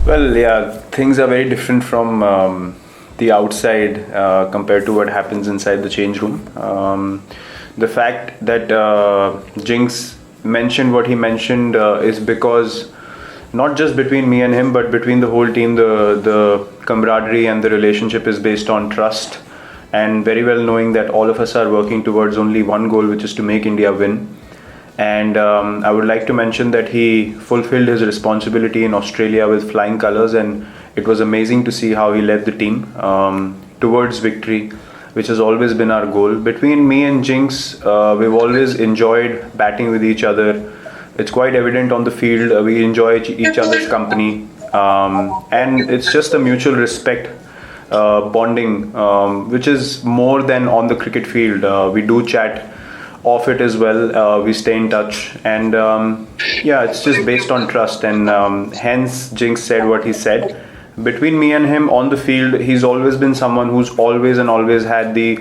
Well, yeah, things are very different from the outside compared to what happens inside the change room. The fact that Jinx mentioned what he mentioned is because not just between me and him, but between the whole team, the camaraderie and the relationship is based on trust, and very well knowing that all of us are working towards only one goal, which is to make India win. And I would like to mention that he fulfilled his responsibility in Australia with flying colours, and it was amazing to see how he led the team towards victory, which has always been our goal. Between me and Jinx, we've always enjoyed batting with each other. It's quite evident on the field. We enjoy each other's company, and it's just a mutual respect bonding, which is more than on the cricket field. We do chat off it as well. We stay in touch, and yeah, it's just based on trust, and hence Jinx said what he said. Between me and him on the field, he's always been someone who's always and always had the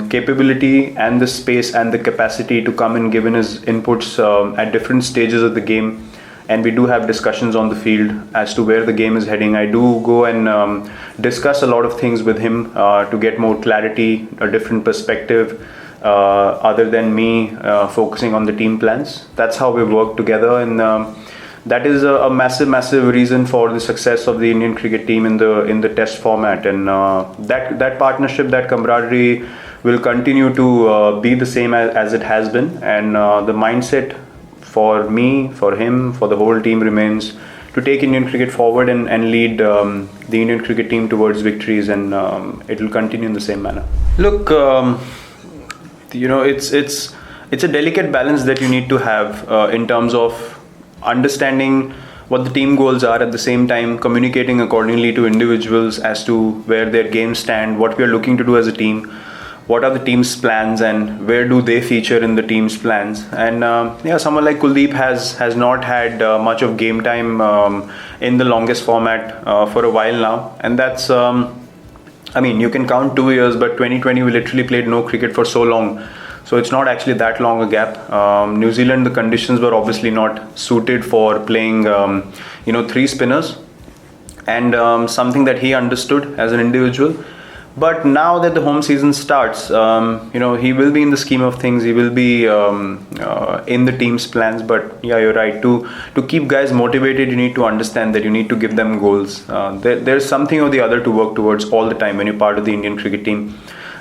capability and the space and the capacity to come and give in his inputs at different stages of the game. And we do have discussions on the field as to where the game is heading. I do go and discuss a lot of things with him to get more clarity, a different perspective, other than me focusing on the team plans. That's how we work together, and that is a massive reason for the success of the Indian cricket team in the Test format. And that partnership, that camaraderie, will continue to be the same as it has been. And the mindset for me, for him, for the whole team remains to take Indian cricket forward and lead the Indian cricket team towards victories, and it will continue in the same manner. Look. It's a delicate balance that you need to have in terms of understanding what the team goals are, at the same time communicating accordingly to individuals as to where their games stand, what we are looking to do as a team, what are the team's plans, and where do they feature in the team's plans. And yeah, someone like Kuldeep has not had much of game time in the longest format for a while now, and that's I mean, you can count 2 years, but 2020 we literally played no cricket for so long. So it's not actually that long a gap. New Zealand, the conditions were obviously not suited for playing, three spinners, and something that he understood as an individual. But now that the home season starts, he will be in the scheme of things. He will be in the team's plans. But yeah, you're right. To keep guys motivated, you need to understand that you need to give them goals. There's something or the other to work towards all the time when you're part of the Indian cricket team.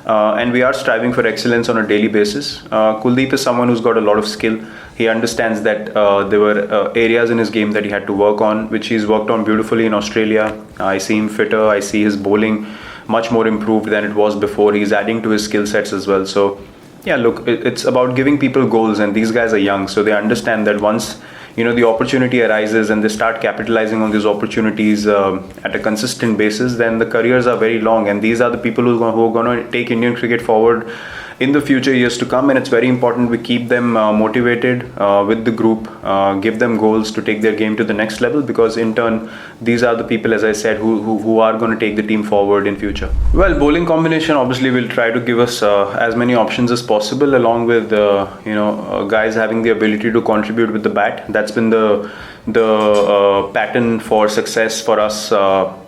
And we are striving for excellence on a daily basis. Kuldeep is someone who's got a lot of skill. He understands that there were areas in his game that he had to work on, which he's worked on beautifully in Australia. I see him fitter. I see his bowling much more improved than it was before. He's adding to his skill sets as well. So yeah, look, it's about giving people goals, and these guys are young, so they understand that once the opportunity arises and they start capitalizing on these opportunities at a consistent basis, then the careers are very long, and these are the people who are going to take Indian cricket forward in the future years to come. And it's very important we keep them motivated with the group, give them goals to take their game to the next level, because in turn these are the people, as I said, who are going to take the team forward in future. Well, bowling combination obviously will try to give us as many options as possible, along with guys having the ability to contribute with the bat. That's been the pattern for success for us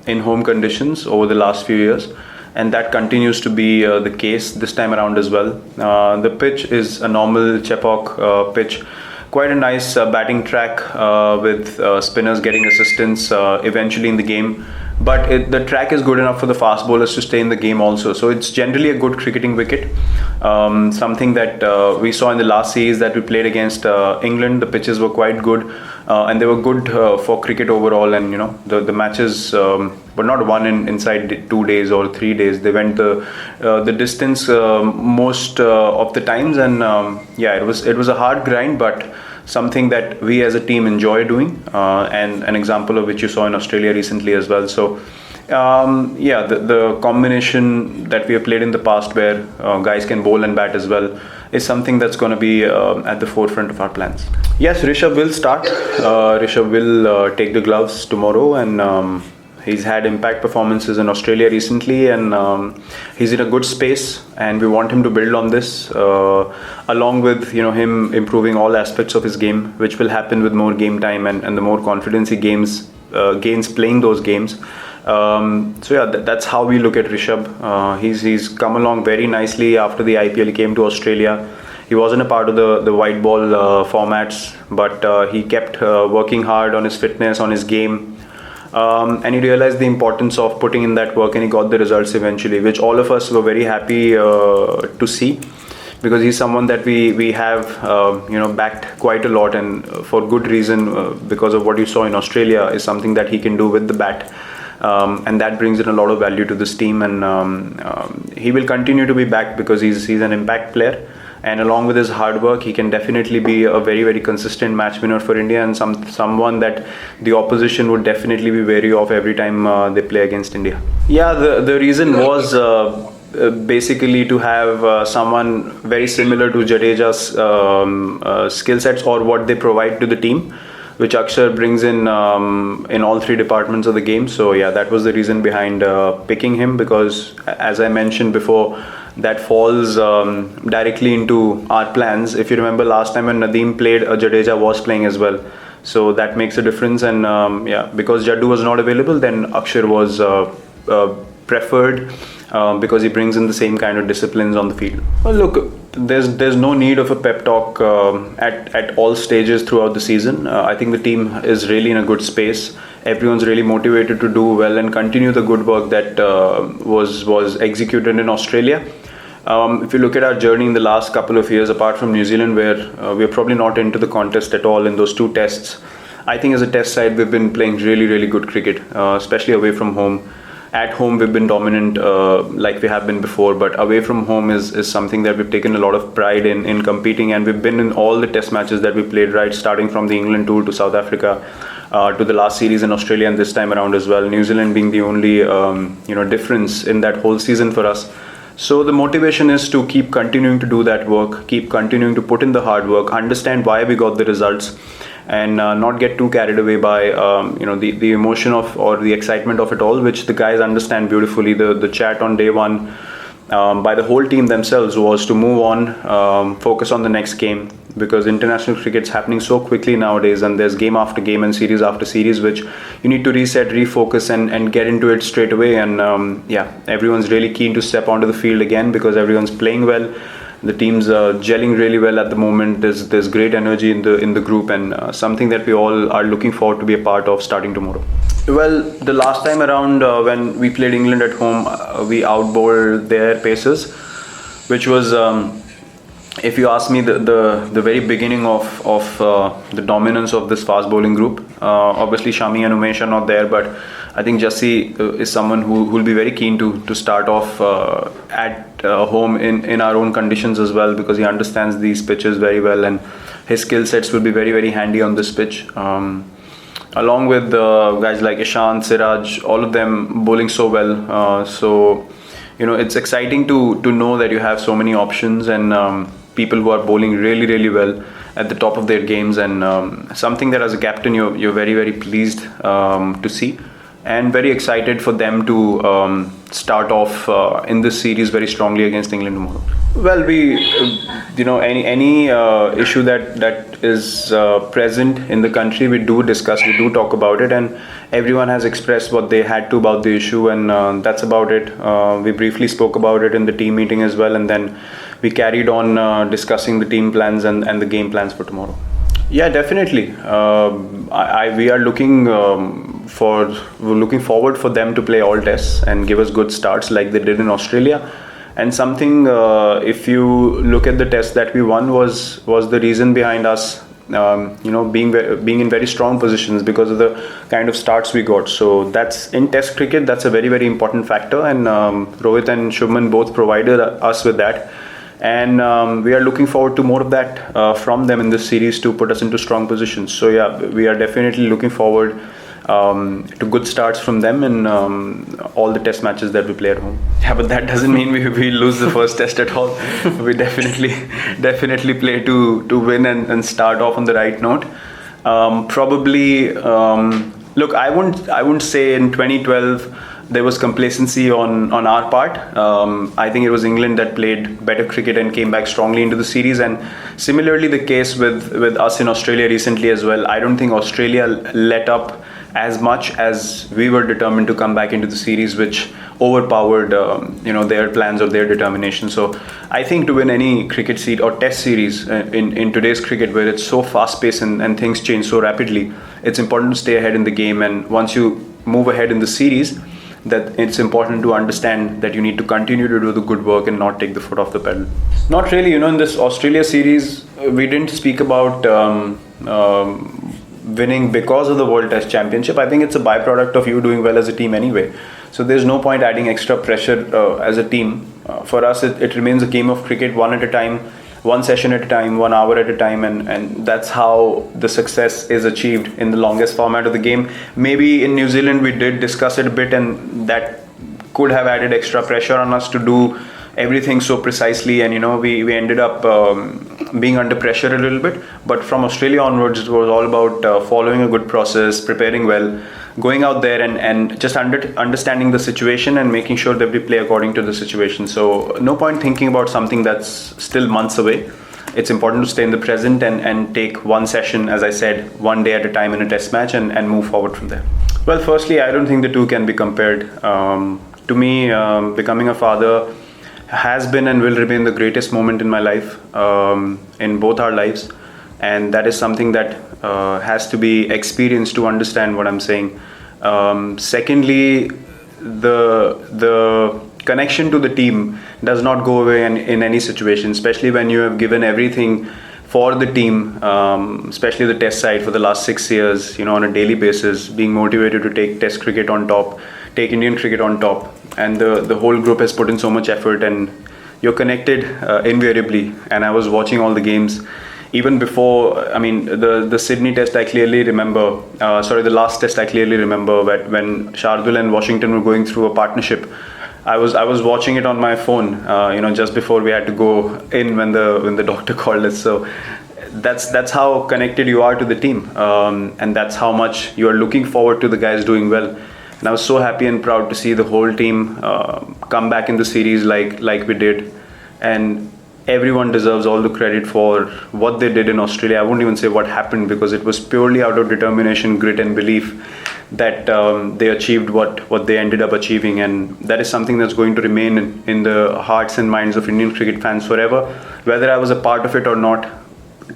in home conditions over the last few years, and that continues to be the case this time around as well. The pitch is a normal Chepauk pitch, quite a nice batting track with spinners getting assistance eventually in the game. But the track is good enough for the fast bowlers to stay in the game also. So it's generally a good cricketing wicket. Something that we saw in the last series that we played against England. The pitches were quite good, and they were good for cricket overall. And the matches were not won inside 2 days or 3 days. They went the distance most of the times, and yeah, it was a hard grind, but something that we as a team enjoy doing, and an example of which you saw in Australia recently as well. So yeah, the combination that we have played in the past, where guys can bowl and bat as well, is something that's going to be at the forefront of our plans. Yes, Rishabh will start. Rishabh will take the gloves tomorrow, and he's had impact performances in Australia recently, and he's in a good space, and we want him to build on this, along with him improving all aspects of his game, which will happen with more game time and the more confidence he gains gains playing those games. So yeah, that's how we look at Rishabh. He's come along very nicely after the IPL. He came to Australia. He wasn't a part of the white ball formats, but he kept working hard on his fitness, on his game. And he realized the importance of putting in that work, and he got the results eventually, which all of us were very happy to see, because he's someone that we have backed quite a lot, and for good reason, because of what you saw in Australia is something that he can do with the bat. And that brings in a lot of value to this team, and he will continue to be backed because he's an impact player. And along with his hard work, he can definitely be a very, very consistent match winner for India, and someone that the opposition would definitely be wary of every time they play against India. Yeah, the reason was basically to have someone very similar to Jadeja's skill sets or what they provide to the team, which Akshar brings in all three departments of the game. So yeah, that was the reason behind picking him, because as I mentioned before, that falls directly into our plans. If you remember last time when Nadeem played, Jadeja was playing as well. So that makes a difference, and because Jaddu was not available, then Akshar was preferred because he brings in the same kind of disciplines on the field. Well, look, there's no need of a pep talk at all stages throughout the season. I think the team is really in a good space. Everyone's really motivated to do well and continue the good work that was executed in Australia. If you look at our journey in the last couple of years, apart from New Zealand, where we're probably not into the contest at all in those two tests, I think as a test side we've been playing really, really good cricket, especially away from home. At home we've been dominant like we have been before, but away from home is something that we've taken a lot of pride in competing, and we've been in all the test matches that we played, right, starting from the England tour to South Africa to the last series in Australia, and this time around as well, New Zealand being the only difference in that whole season for us. So the motivation is to keep continuing to do that work, keep continuing to put in the hard work, understand why we got the results, and not get too carried away by the emotion of or the excitement of it all, which the guys understand beautifully. The chat on day one by the whole team themselves was to move on, focus on the next game, because international cricket's happening so quickly nowadays, and there's game after game and series after series, which you need to reset, refocus, and get into it straight away. And everyone's really keen to step onto the field again because everyone's playing well. The team's gelling really well at the moment. There's great energy in the group, and something that we all are looking forward to be a part of starting tomorrow. Well, the last time around when we played England at home, we outbowled their paces, which was, if you ask me, the very beginning of the dominance of this fast bowling group. Obviously, Shami and Umesh are not there, but I think Jassi is someone who will be very keen to start off at home in our own conditions as well, because he understands these pitches very well, and his skill sets will be very, very handy on this pitch. Along with guys like Ishant, Siraj, all of them bowling so well. So it's exciting to know that you have so many options and people who are bowling really, really well at the top of their games, and something that as a captain you're very, very pleased to see, and very excited for them to start off in this series very strongly against England tomorrow. Well, we any issue that is present in the country, we do discuss, we do talk about it, and everyone has expressed what they had to about the issue, and that's about it. We briefly spoke about it in the team meeting as well, and then we carried on discussing the team plans and the game plans for tomorrow. Yeah, definitely. We are looking forward for them to play all tests and give us good starts like they did in Australia. And something, if you look at the test that we won, was the reason behind us, being in very strong positions because of the kind of starts we got. So that's in Test cricket. That's a very, very important factor, and Rohit and Shubman both provided us with that. And we are looking forward to more of that from them in this series to put us into strong positions. So yeah, we are definitely looking forward to good starts from them in all the test matches that we play at home. Yeah, but that doesn't mean we lose the first test at all. We definitely play to win and start off on the right note. Probably, look, I wouldn't say in 2012 there was complacency on our part. I think it was England that played better cricket and came back strongly into the series, and similarly the case with us in Australia recently as well. I don't think Australia let up as much as we were determined to come back into the series, which overpowered their plans or their determination. So I think to win any cricket series or test series in today's cricket, where it's so fast paced and things change so rapidly, it's important to stay ahead in the game. And once you move ahead in the series, that it's important to understand that you need to continue to do the good work and not take the foot off the pedal. Not really, in this Australia series, we didn't speak about winning because of the World Test Championship. I think it's a byproduct of you doing well as a team anyway. So there's no point adding extra pressure as a team. For us, it remains a game of cricket, one at a time, one session at a time, 1 hour at a time, and that's how the success is achieved in the longest format of the game. Maybe in New Zealand we did discuss it a bit, and that could have added extra pressure on us to do everything so precisely, and we ended up being under pressure a little bit. But from Australia onwards, it was all about following a good process, preparing well, going out there and just understanding the situation and making sure that we play according to the situation. So no point thinking about something that's still months away. It's important to stay in the present and take one session, as I said, one day at a time in a test match and move forward from there. Well, firstly, I don't think the two can be compared. To me, becoming a father has been and will remain the greatest moment in my life, in both our lives. And that is something that has to be experienced to understand what I'm saying. Secondly, the connection to the team does not go away in any situation, especially when you have given everything for the team, especially the test side for the last 6 years, on a daily basis, being motivated to take test cricket on top, take Indian cricket on top. And the whole group has put in so much effort, and you're connected invariably. And I was watching all the games. Even before, the Sydney test, I clearly remember, the last test I clearly remember when Shardul and Washington were going through a partnership. I was watching it on my phone, just before we had to go in when the doctor called us. So that's how connected you are to the team, and that's how much you are looking forward to the guys doing well. And I was so happy and proud to see the whole team come back in the series like we did. And everyone deserves all the credit for what they did in Australia. I won't even say what happened, because it was purely out of determination, grit and belief that they achieved what they ended up achieving. And that is something that's going to remain in the hearts and minds of Indian cricket fans forever. Whether I was a part of it or not,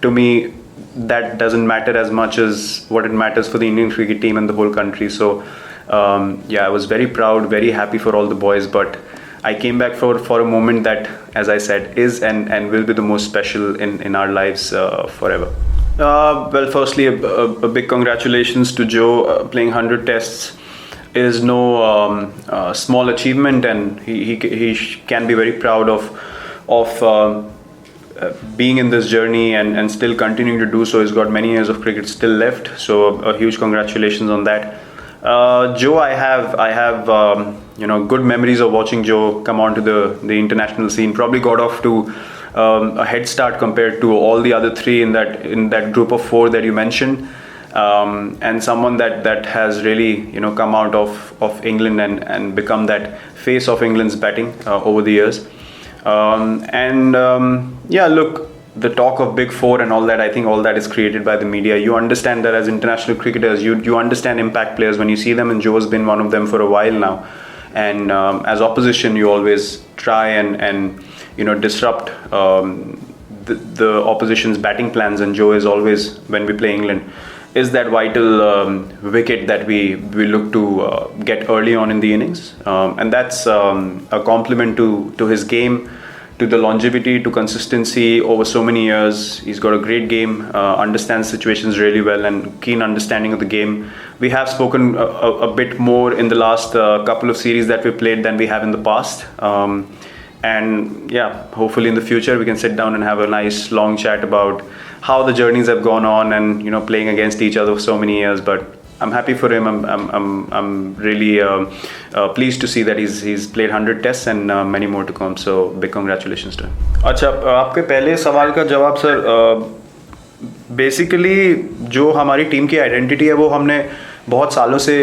to me, that doesn't matter as much as what it matters for the Indian cricket team and the whole country. So I was very proud, very happy for all the boys, but I came back for a moment that, as I said, is and will be the most special in our lives forever. Well, firstly, a big congratulations to Joe. Playing 100 tests is no small achievement, and he can be very proud of being in this journey and still continuing to do so. He's got many years of cricket still left, so a huge congratulations on that. Joe, I have good memories of watching Joe come onto the international scene. Probably got off to a head start compared to all the other three in that group of 4 that you mentioned, and someone that has really come out of England and become that face of England's batting over the years. Look, the talk of Big Four and all that, I think all that is created by the media. You understand that as international cricketers, you understand impact players when you see them, and Joe's been one of them for a while now. And as opposition, you always try and disrupt the opposition's batting plans, and Joe is always, when we play England, is that vital wicket that we look to get early on in the innings. And that's a compliment to his game, to the longevity, to consistency over so many years. He's got a great game, understands situations really well, and keen understanding of the game. We have spoken a bit more in the last couple of series that we played than we have in the past. Hopefully in the future we can sit down and have a nice long chat about how the journeys have gone on and playing against each other for so many years. But I'm happy for him. I'm really pleased to see that he's played 100 tests and many more to come. So big congratulations to him. अच्छा, आपके पहले सवाल का जवाब sir, basically जो हमारी team की identity है वो हमने बहुत सालों से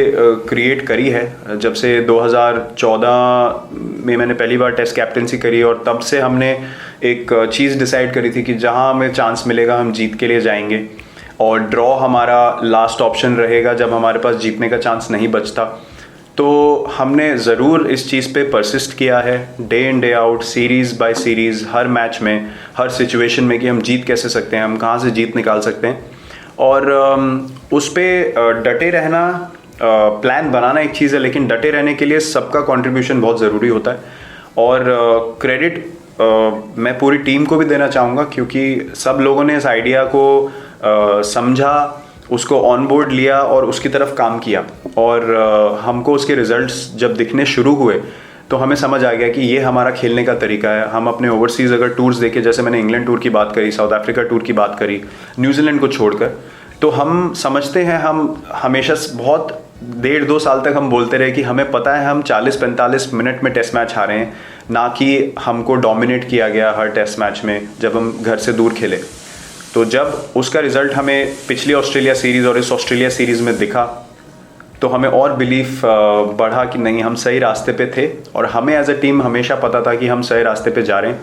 क्रिएट करी है. जब से 2014 में मैंने पहली बार टेस्ट कैप्टेंसी करी, और तब से हमने एक चीज़ डिसाइड करी थी कि जहां हमें चांस मिलेगा हम जीत के लिए जाएंगे. और ड्रॉ हमारा लास्ट ऑप्शन रहेगा जब हमारे पास जीतने का चांस नहीं बचता। तो हमने ज़रूर इस चीज़ पे परसिस्ट किया है day in day out, series by series, हर मैच में, हर सिचुएशन में कि हम जीत कैसे सकते हैं, हम कहाँ से जीत निकाल सकते हैं। और उस पर डटे रहना, प्लान बनाना एक चीज़ है, लेकिन डटे रहने के लिए सबका कंट्रीब्यूशन बहुत ज़रूरी होता है। और क्रेडिट मैं पूरी टीम को भी देना चाहूँगा, क्योंकि सब लोगों ने इस आइडिया को समझा, उसको ऑन बोर्ड लिया और उसकी तरफ काम किया। और हमको उसके रिजल्ट्स जब दिखने शुरू हुए तो हमें समझ आ गया कि ये हमारा खेलने का तरीका है। हम अपने ओवरसीज़ अगर टूर्स देखें, जैसे मैंने इंग्लैंड टूर की बात करी, साउथ अफ्रीका टूर की बात करी, न्यूजीलैंड को छोड़कर, तो हम समझते हैं, हम हमेशा बहुत 1.5-2 साल तक हम बोलते रहे कि हमें पता है हम 40-45 मिनट में टेस्ट मैच हारे हैं, ना कि हमको डोमिनेट किया गया हर टेस्ट मैच में जब हम घर से दूर खेले। तो जब उसका रिज़ल्ट हमें पिछली ऑस्ट्रेलिया सीरीज़ और इस ऑस्ट्रेलिया सीरीज़ में दिखा तो हमें और बिलीफ बढ़ा कि नहीं, हम सही रास्ते पे थे। और हमें एज अ टीम हमेशा पता था कि हम सही रास्ते पे जा रहे हैं।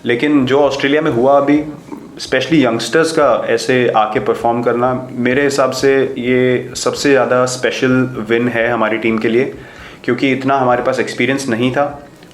लेकिन जो ऑस्ट्रेलिया में हुआ अभी, स्पेशली यंगस्टर्स का ऐसे आके परफॉर्म करना, मेरे हिसाब से ये सबसे ज़्यादा स्पेशल विन है हमारी टीम के लिए, क्योंकि इतना हमारे पास एक्सपीरियंस नहीं था।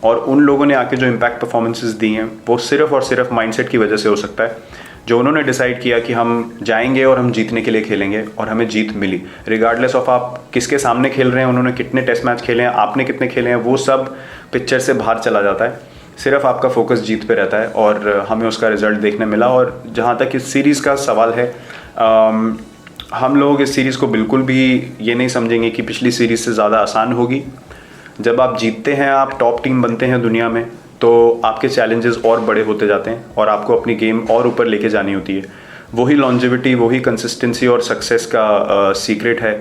और उन लोगों ने आके जो इम्पैक्ट परफॉर्मेंसेस दी हैं वो सिर्फ और सिर्फ माइंडसेट की वजह से हो सकता है। जो उन्होंने डिसाइड किया कि हम जाएंगे और हम जीतने के लिए खेलेंगे, और हमें जीत मिली। रिगार्डलेस ऑफ आप किसके सामने खेल रहे हैं, उन्होंने कितने टेस्ट मैच खेले हैं, आपने कितने खेले हैं, वो सब पिक्चर से बाहर चला जाता है। सिर्फ आपका फोकस जीत पे रहता है, और हमें उसका रिजल्ट देखने मिला। और जहाँ तक इस सीरीज़ का सवाल है, हम लोग इस सीरीज़ को बिल्कुल भी ये नहीं समझेंगे कि पिछली सीरीज़ से ज़्यादा आसान होगी। जब आप जीतते हैं, आप टॉप टीम बनते हैं दुनिया में, तो आपके चैलेंजेस और बड़े होते जाते हैं और आपको अपनी गेम और ऊपर लेके जानी होती है। वही लॉन्जेविटी, वही कंसिस्टेंसी और सक्सेस का सीक्रेट है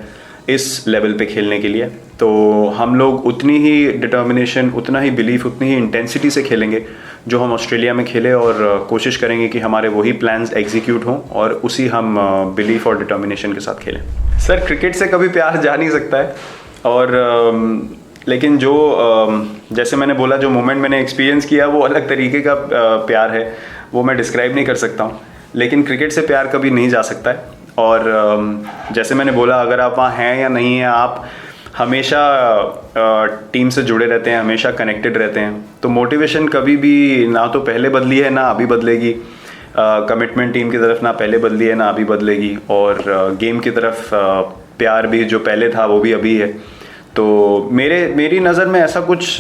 इस लेवल पे खेलने के लिए। तो हम लोग उतनी ही डिटर्मिनेशन, उतना ही बिलीफ, उतनी ही इंटेंसिटी से खेलेंगे जो हम ऑस्ट्रेलिया में खेले, और कोशिश करेंगे कि हमारे वही प्लान्स एग्जीक्यूट हों और उसी हम बिलीफ और डिटर्मिनेशन के साथ खेलें। सर, क्रिकेट से कभी प्यार जा नहीं सकता है, और लेकिन जो जैसे मैंने बोला, जो मोमेंट मैंने एक्सपीरियंस किया वो अलग तरीके का प्यार है, वो मैं डिस्क्राइब नहीं कर सकता हूँ। लेकिन क्रिकेट से प्यार कभी नहीं जा सकता है। और जैसे मैंने बोला, अगर आप वहाँ हैं या नहीं हैं, आप हमेशा टीम से जुड़े रहते हैं, हमेशा कनेक्टेड रहते हैं, तो मोटिवेशन कभी भी ना तो पहले बदली है ना अभी बदलेगी। कमिटमेंट टीम की तरफ ना पहले बदली है ना अभी बदलेगी, और गेम की तरफ प्यार भी जो पहले था वो भी अभी है। तो मेरी नज़र में ऐसा कुछ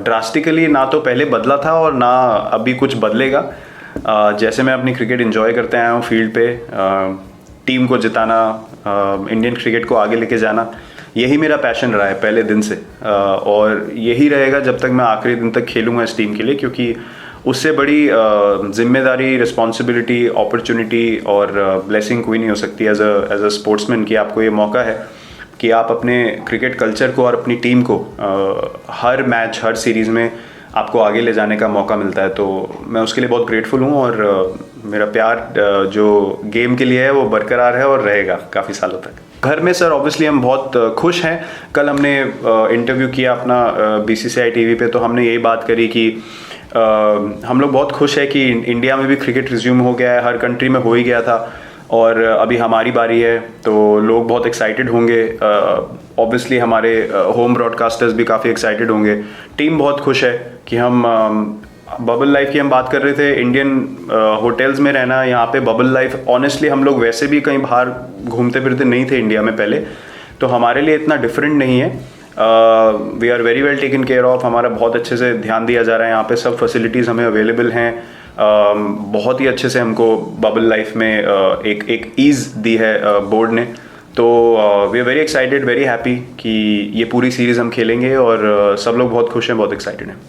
ड्रास्टिकली ना तो पहले बदला था और ना अभी कुछ बदलेगा। जैसे मैं अपनी क्रिकेट एंजॉय करते आया हूँ फील्ड पे, टीम को जिताना, इंडियन क्रिकेट को आगे लेके जाना, यही मेरा पैशन रहा है पहले दिन से, और यही रहेगा जब तक मैं आखिरी दिन तक खेलूँगा इस टीम के लिए। क्योंकि उससे बड़ी जिम्मेदारी, रिस्पॉन्सिबिलिटी, अपॉर्चुनिटी और ब्लेसिंग कोई नहीं हो सकती एज अ स्पोर्ट्समैन, कि आपको ये मौका है कि आप अपने क्रिकेट कल्चर को और अपनी टीम को हर मैच, हर सीरीज़ में आपको आगे ले जाने का मौका मिलता है। तो मैं उसके लिए बहुत ग्रेटफुल हूँ, और मेरा प्यार जो गेम के लिए है वो बरकरार है और रहेगा काफ़ी सालों तक। घर में सर ऑब्वियसली हम बहुत खुश हैं। कल हमने इंटरव्यू किया अपना BCCI TV पे, तो हमने यही बात करी कि हम लोग बहुत खुश है कि इंडिया में भी क्रिकेट रिज्यूम हो गया है, हर कंट्री में हो ही गया था, और अभी हमारी बारी है। तो लोग बहुत एक्साइटेड होंगे, ऑब्वियसली हमारे होम ब्रॉडकास्टर्स भी काफ़ी एक्साइटेड होंगे। टीम बहुत खुश है कि हम बबल लाइफ की हम बात कर रहे थे, इंडियन होटल्स में रहना, यहाँ पे बबल लाइफ, ऑनेस्टली हम लोग वैसे भी कहीं बाहर घूमते फिरते नहीं थे इंडिया में पहले, तो हमारे लिए इतना डिफरेंट नहीं है। We are very well taken care of, हमारा बहुत अच्छे से ध्यान दिया जा रहा है, यहाँ पे सब फैसिलिटीज़ हमें अवेलेबल हैं। बहुत ही अच्छे से हमको बबल लाइफ में एक ईज़ दी है बोर्ड ने। तो we are very excited, very happy कि ये पूरी सीरीज़ हम खेलेंगे, और सब लोग बहुत खुश हैं, बहुत एक्साइटेड हैं।